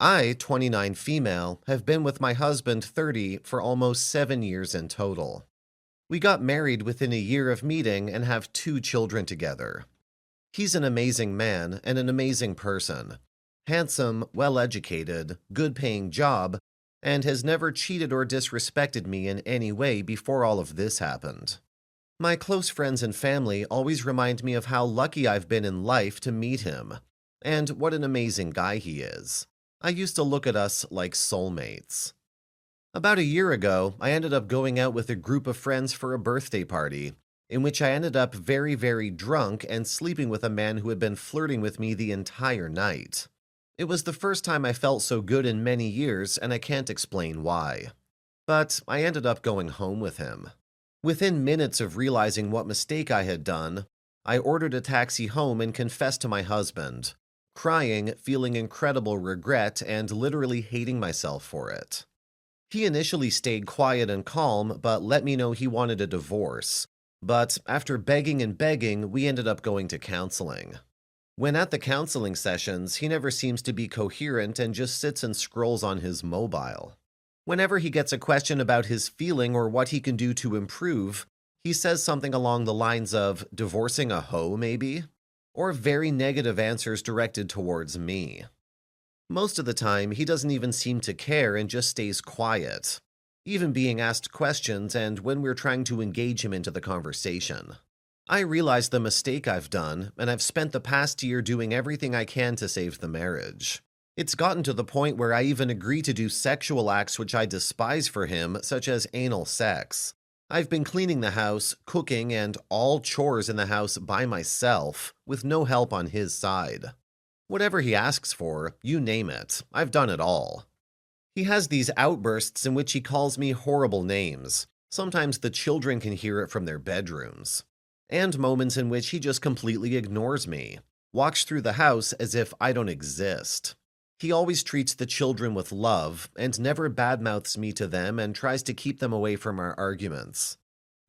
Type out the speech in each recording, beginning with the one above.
I, 29 female, have been with my husband 30 for almost 7 years in total. We got married within a year of meeting and have 2 children together. He's an amazing man and an amazing person. Handsome, well-educated, good-paying job, and has never cheated or disrespected me in any way before all of this happened. My close friends and family always remind me of how lucky I've been in life to meet him, and what an amazing guy he is. I used to look at us like soulmates. About a year ago, I ended up going out with a group of friends for a birthday party, in which I ended up very, very drunk and sleeping with a man who had been flirting with me the entire night. It was the first time I felt so good in many years, and I can't explain why. But I ended up going home with him. Within minutes of realizing what mistake I had done, I ordered a taxi home and confessed to my husband, crying, feeling incredible regret, and literally hating myself for it. He initially stayed quiet and calm, but let me know he wanted a divorce. But after begging and begging, we ended up going to counseling. When at the counseling sessions, he never seems to be coherent and just sits and scrolls on his mobile. Whenever he gets a question about his feeling or what he can do to improve, he says something along the lines of divorcing a hoe, maybe? Or very negative answers directed towards me. Most of the time, he doesn't even seem to care and just stays quiet, even being asked questions and when we're trying to engage him into the conversation. I realize the mistake I've done, and I've spent the past year doing everything I can to save the marriage. It's gotten to the point where I even agree to do sexual acts which I despise for him, such as anal sex. I've been cleaning the house, cooking, and all chores in the house by myself, with no help on his side. Whatever he asks for, you name it, I've done it all. He has these outbursts in which he calls me horrible names. Sometimes the children can hear it from their bedrooms. And moments in which he just completely ignores me, walks through the house as if I don't exist. He always treats the children with love and never badmouths me to them and tries to keep them away from our arguments.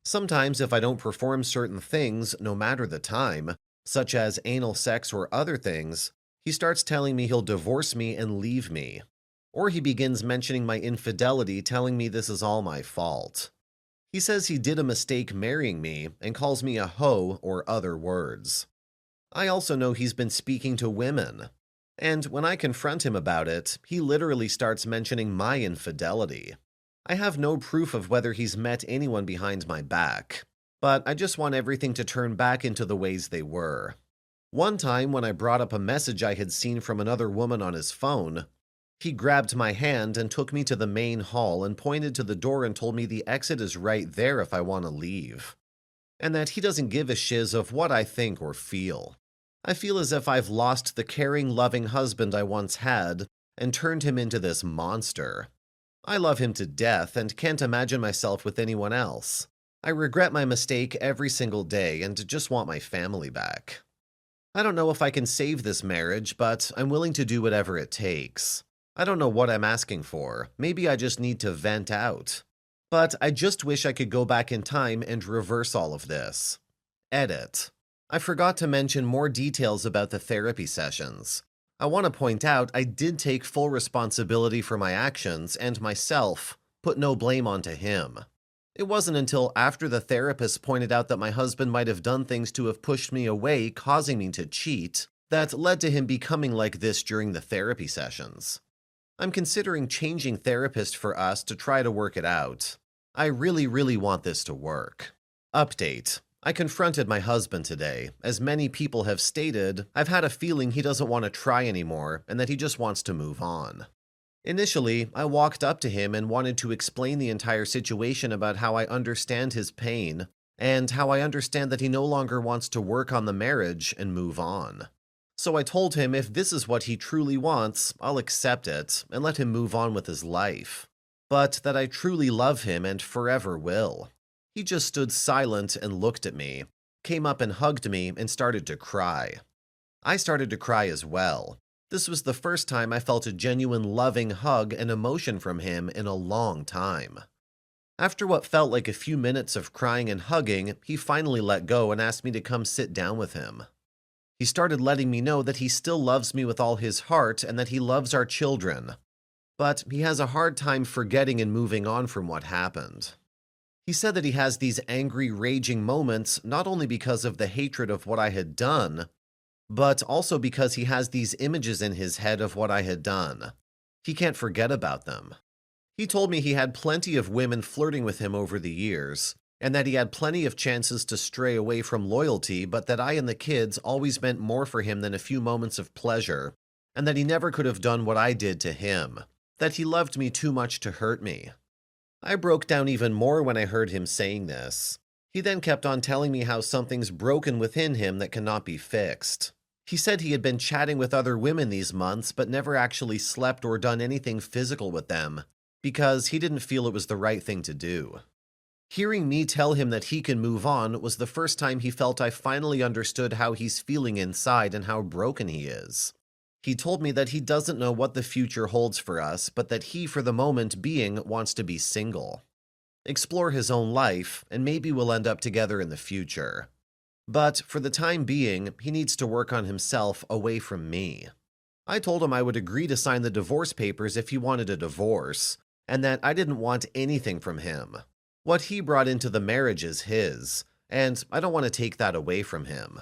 Sometimes if I don't perform certain things, no matter the time, such as anal sex or other things, he starts telling me he'll divorce me and leave me. Or he begins mentioning my infidelity, telling me this is all my fault. He says he did a mistake marrying me and calls me a hoe or other words. I also know he's been speaking to women. And when I confront him about it, he literally starts mentioning my infidelity. I have no proof of whether he's met anyone behind my back, but I just want everything to turn back into the ways they were. One time when I brought up a message I had seen from another woman on his phone, he grabbed my hand and took me to the main hall and pointed to the door and told me the exit is right there if I want to leave. And that he doesn't give a shiz of what I think or feel. I feel as if I've lost the caring, loving husband I once had and turned him into this monster. I love him to death and can't imagine myself with anyone else. I regret my mistake every single day and just want my family back. I don't know if I can save this marriage, but I'm willing to do whatever it takes. I don't know what I'm asking for. Maybe I just need to vent out. But I just wish I could go back in time and reverse all of this. Edit. I forgot to mention more details about the therapy sessions. I want to point out I did take full responsibility for my actions and myself, put no blame onto him. It wasn't until after the therapist pointed out that my husband might have done things to have pushed me away, causing me to cheat, that led to him becoming like this during the therapy sessions. I'm considering changing therapist for us to try to work it out. I really, really want this to work. Update. I confronted my husband today. As many people have stated, I've had a feeling he doesn't want to try anymore and that he just wants to move on. Initially, I walked up to him and wanted to explain the entire situation about how I understand his pain and how I understand that he no longer wants to work on the marriage and move on. So I told him if this is what he truly wants, I'll accept it and let him move on with his life. But that I truly love him and forever will. He just stood silent and looked at me, came up and hugged me and started to cry. I started to cry as well. This was the first time I felt a genuine loving hug and emotion from him in a long time. After what felt like a few minutes of crying and hugging, he finally let go and asked me to come sit down with him. He started letting me know that he still loves me with all his heart and that he loves our children, but he has a hard time forgetting and moving on from what happened. He said that he has these angry, raging moments not only because of the hatred of what I had done, but also because he has these images in his head of what I had done. He can't forget about them. He told me he had plenty of women flirting with him over the years, and that he had plenty of chances to stray away from loyalty, but that I and the kids always meant more for him than a few moments of pleasure, and that he never could have done what I did to him, that he loved me too much to hurt me. I broke down even more when I heard him saying this. He then kept on telling me how something's broken within him that cannot be fixed. He said he had been chatting with other women these months but never actually slept or done anything physical with them, because he didn't feel it was the right thing to do. Hearing me tell him that he can move on was the first time he felt I finally understood how he's feeling inside and how broken he is. He told me that he doesn't know what the future holds for us, but that he, for the moment being, wants to be single, explore his own life, and maybe we'll end up together in the future. But for the time being, he needs to work on himself away from me. I told him I would agree to sign the divorce papers if he wanted a divorce, and that I didn't want anything from him. What he brought into the marriage is his, and I don't want to take that away from him.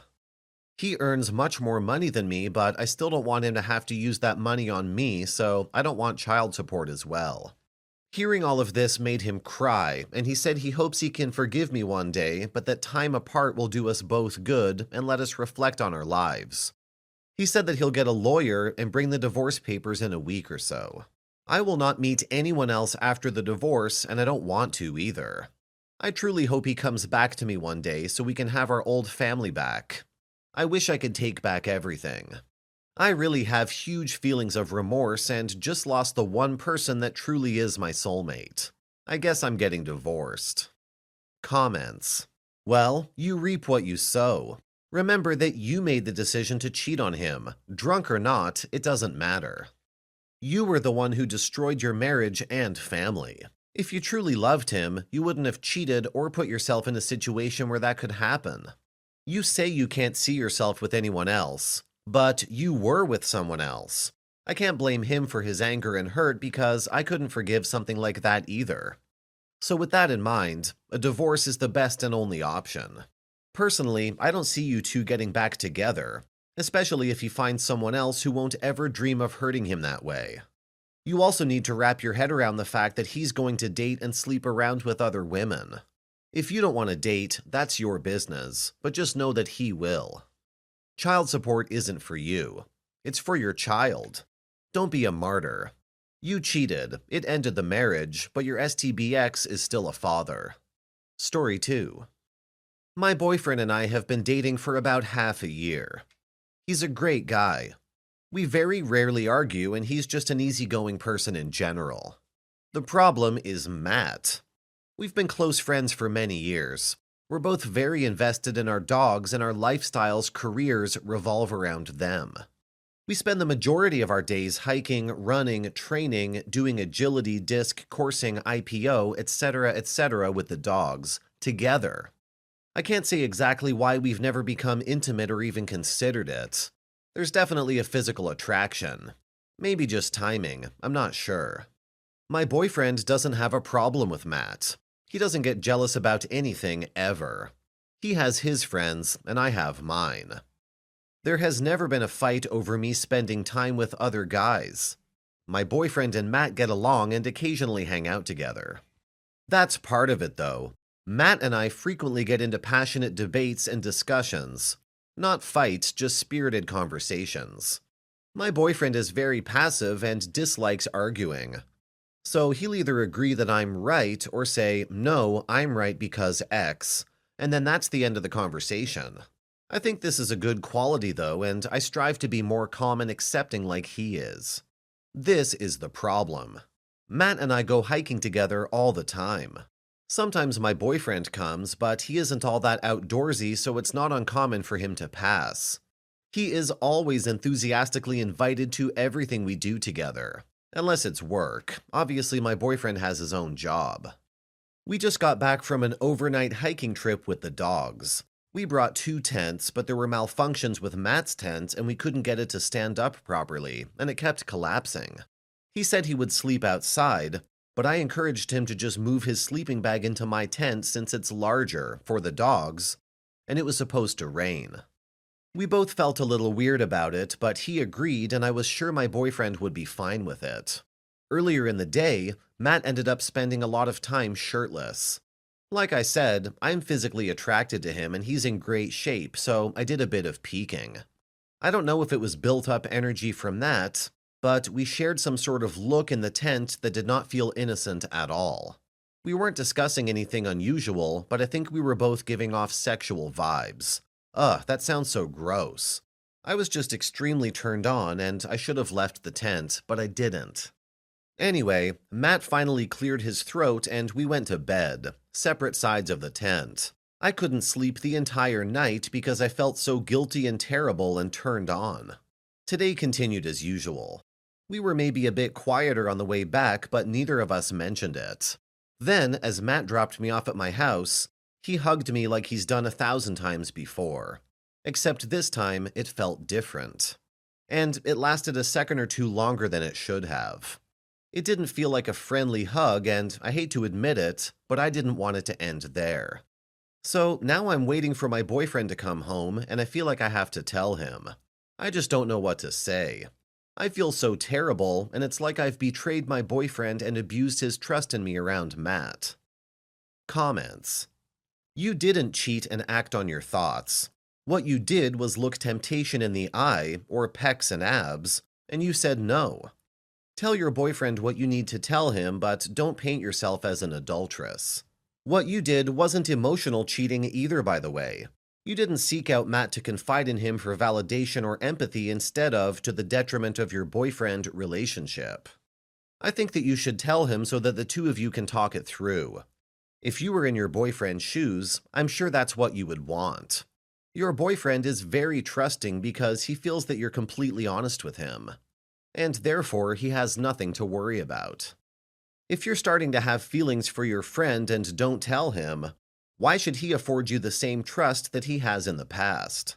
He earns much more money than me, but I still don't want him to have to use that money on me, so I don't want child support as well. Hearing all of this made him cry, and he said he hopes he can forgive me one day, but that time apart will do us both good and let us reflect on our lives. He said that he'll get a lawyer and bring the divorce papers in a week or so. I will not meet anyone else after the divorce, and I don't want to either. I truly hope he comes back to me one day so we can have our old family back. I wish I could take back everything. I really have huge feelings of remorse and just lost the one person that truly is my soulmate. I guess I'm getting divorced. Comments. Well, you reap what you sow. Remember that you made the decision to cheat on him. Drunk or not, it doesn't matter. You were the one who destroyed your marriage and family. If you truly loved him, you wouldn't have cheated or put yourself in a situation where that could happen. You say you can't see yourself with anyone else, but you were with someone else. I can't blame him for his anger and hurt because I couldn't forgive something like that either. So with that in mind, a divorce is the best and only option. Personally, I don't see you two getting back together, especially if he finds someone else who won't ever dream of hurting him that way. You also need to wrap your head around the fact that he's going to date and sleep around with other women. If you don't want to date, that's your business, but just know that he will. Child support isn't for you. It's for your child. Don't be a martyr. You cheated, it ended the marriage, but your STBX is still a father. Story 2. My boyfriend and I have been dating for about half a year. He's a great guy. We very rarely argue, and he's just an easygoing person in general. The problem is Matt. We've been close friends for many years. We're both very invested in our dogs, and our lifestyles, careers revolve around them. We spend the majority of our days hiking, running, training, doing agility, disc, coursing, IPO, etc. with the dogs, together. I can't say exactly why we've never become intimate or even considered it. There's definitely a physical attraction. Maybe just timing, I'm not sure. My boyfriend doesn't have a problem with Matt. He doesn't get jealous about anything ever. He has his friends, and I have mine. There has never been a fight over me spending time with other guys. My boyfriend and Matt get along and occasionally hang out together. That's part of it, though. Matt and I frequently get into passionate debates and discussions. Not fights, just spirited conversations. My boyfriend is very passive and dislikes arguing. So he'll either agree that I'm right or say, no, I'm right because X, and then that's the end of the conversation. I think this is a good quality, though, and I strive to be more calm and accepting like he is. This is the problem. Matt and I go hiking together all the time. Sometimes my boyfriend comes, but he isn't all that outdoorsy, so it's not uncommon for him to pass. He is always enthusiastically invited to everything we do together. Unless it's work. Obviously, my boyfriend has his own job. We just got back from an overnight hiking trip with the dogs. We brought 2 tents, but there were malfunctions with Matt's tent and we couldn't get it to stand up properly, and it kept collapsing. He said he would sleep outside, but I encouraged him to just move his sleeping bag into my tent since it's larger for the dogs, and it was supposed to rain. We both felt a little weird about it, but he agreed and I was sure my boyfriend would be fine with it. Earlier in the day, Matt ended up spending a lot of time shirtless. Like I said, I'm physically attracted to him and he's in great shape, so I did a bit of peeking. I don't know if it was built up energy from that, but we shared some sort of look in the tent that did not feel innocent at all. We weren't discussing anything unusual, but I think we were both giving off sexual vibes. Ugh, that sounds so gross. I was just extremely turned on and I should have left the tent, but I didn't. Anyway, Matt finally cleared his throat and we went to bed, separate sides of the tent. I couldn't sleep the entire night because I felt so guilty and terrible and turned on. Today continued as usual. We were maybe a bit quieter on the way back, but neither of us mentioned it. Then, as Matt dropped me off at my house, he hugged me like he's done 1,000 times before. Except this time, it felt different. And it lasted a second or two longer than it should have. It didn't feel like a friendly hug, and I hate to admit it, but I didn't want it to end there. So now I'm waiting for my boyfriend to come home, and I feel like I have to tell him. I just don't know what to say. I feel so terrible, and it's like I've betrayed my boyfriend and abused his trust in me around Matt. Comments. You didn't cheat and act on your thoughts. What you did was look temptation in the eye, or pecs and abs, and you said no. Tell your boyfriend what you need to tell him, but don't paint yourself as an adulteress. What you did wasn't emotional cheating either, by the way. You didn't seek out Matt to confide in him for validation or empathy instead of to the detriment of your boyfriend relationship. I think that you should tell him so that the two of you can talk it through. If you were in your boyfriend's shoes, I'm sure that's what you would want. Your boyfriend is very trusting because he feels that you're completely honest with him. And therefore, he has nothing to worry about. If you're starting to have feelings for your friend and don't tell him, why should he afford you the same trust that he has in the past?